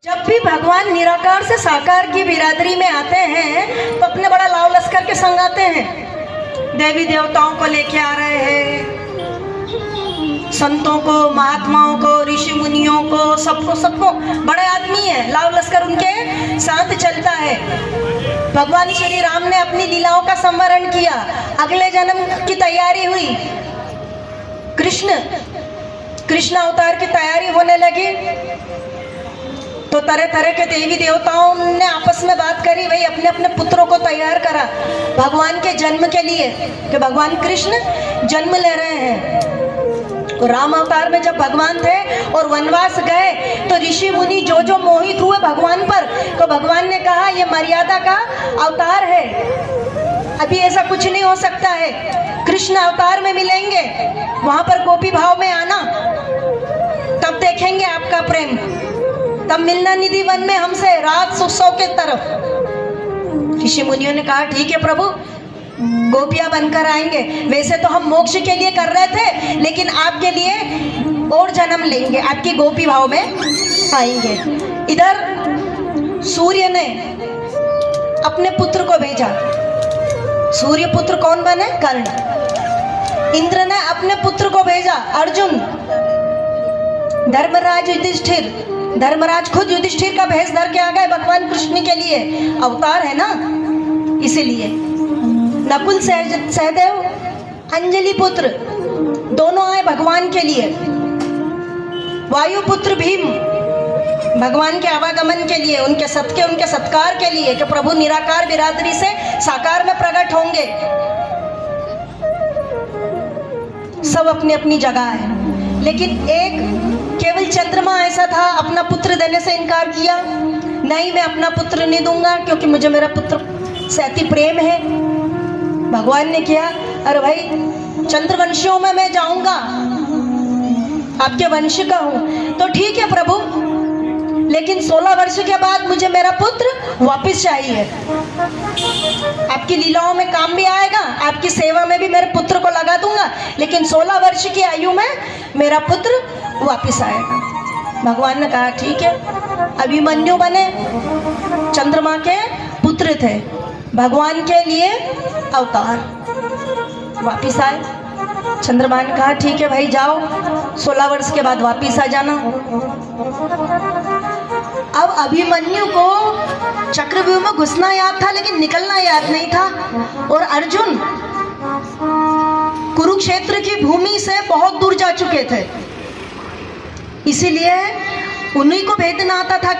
जब भी भगवान निराकार से साकार की बिरादरी में आते हैं तो अपने बड़ा लाव लश्कर के संग आते हैं। देवी देवताओं को लेके आ रहे हैं, संतों को, महात्माओं को, ऋषि मुनियों को, सबको बड़े आदमी है, लाव लश्कर उनके साथ चलता है। भगवान श्री राम ने अपनी लीलाओं का संवरण किया, अगले जन्म की तैयारी हुई, कृष्ण अवतार की तैयारी होने लगी। तो तरह तरह के देवी देवताओं ने आपस में बात करी, भाई अपने अपने पुत्रों को तैयार करा भगवान के जन्म के लिए, कि भगवान कृष्ण जन्म ले रहे हैं। तो राम अवतार में जब भगवान थे और वनवास गए तो ऋषि मुनि जो मोहित हुए भगवान पर, तो भगवान ने कहा ये मर्यादा का अवतार है, अभी ऐसा कुछ नहीं हो सकता है, कृष्ण अवतार में मिलेंगे, वहां पर गोपी भाव में आना, तब देखेंगे आपका प्रेम, तब मिलना निधि वन में हमसे रात उत्सव के तरफ। ऋषि मुनियों ने कहा ठीक है प्रभु, गोपियां बनकर आएंगे, वैसे तो हम मोक्ष के लिए कर रहे थे, लेकिन आपके लिए और जन्म लेंगे, आपकी गोपी भाव में आएंगे। इधर सूर्य ने अपने पुत्र को भेजा, सूर्य पुत्र कौन बने? कर्ण। इंद्र ने अपने पुत्र को भेजा, अर्जुन। धर्मराज युधिष्ठिर, धर्मराज खुद युधिष्ठिर का भेष धर के आ गए भगवान कृष्ण के लिए, अवतार है ना इसीलिए। नकुल सहदेव, अंजलि पुत्र, दोनों आए भगवान के लिए। वायुपुत्र भीम भगवान के आवागमन के लिए, उनके सत्कार के लिए, कि प्रभु निराकार बिरादरी से साकार में प्रकट होंगे। सब अपनी अपनी जगह है, लेकिन एक केवल चंद्रमा ऐसा था, अपना पुत्र देने से इनकार किया, नहीं मैं अपना पुत्र नहीं दूंगा क्योंकि मुझे मेरा पुत्र से अति प्रेम है। भगवान ने किया, अरे भाई चंद्रवंशियों में मैं जाऊंगा, आपके वंश का हूं, तो ठीक है प्रभु, लेकिन 16 वर्ष के बाद मुझे मेरा पुत्र वापस चाहिए। आपकी लीलाओं में काम भी आएगा, आपकी सेवा में भी मेरे पुत्र को लगा दूंगा, लेकिन 16 वर्ष की आयु में मेरा पुत्र वापस आएगा। भगवान ने कहा ठीक है। अभिमन्यु बने, चंद्रमा के पुत्र थे, भगवान के लिए अवतार, वापिस आए। चंद्रमा ने कहा ठीक है भाई जाओ, 16 वर्ष के बाद वापिस आ जाना। अब अभिमन्यु को चक्रव्यूह में घुसना याद था, लेकिन निकलना याद नहीं था। और अर्जुन कुरुक्षेत्र की भूमि से बहुत दूर जा चुके थे, इसीलिए उन्हीं को भेजना आता था कि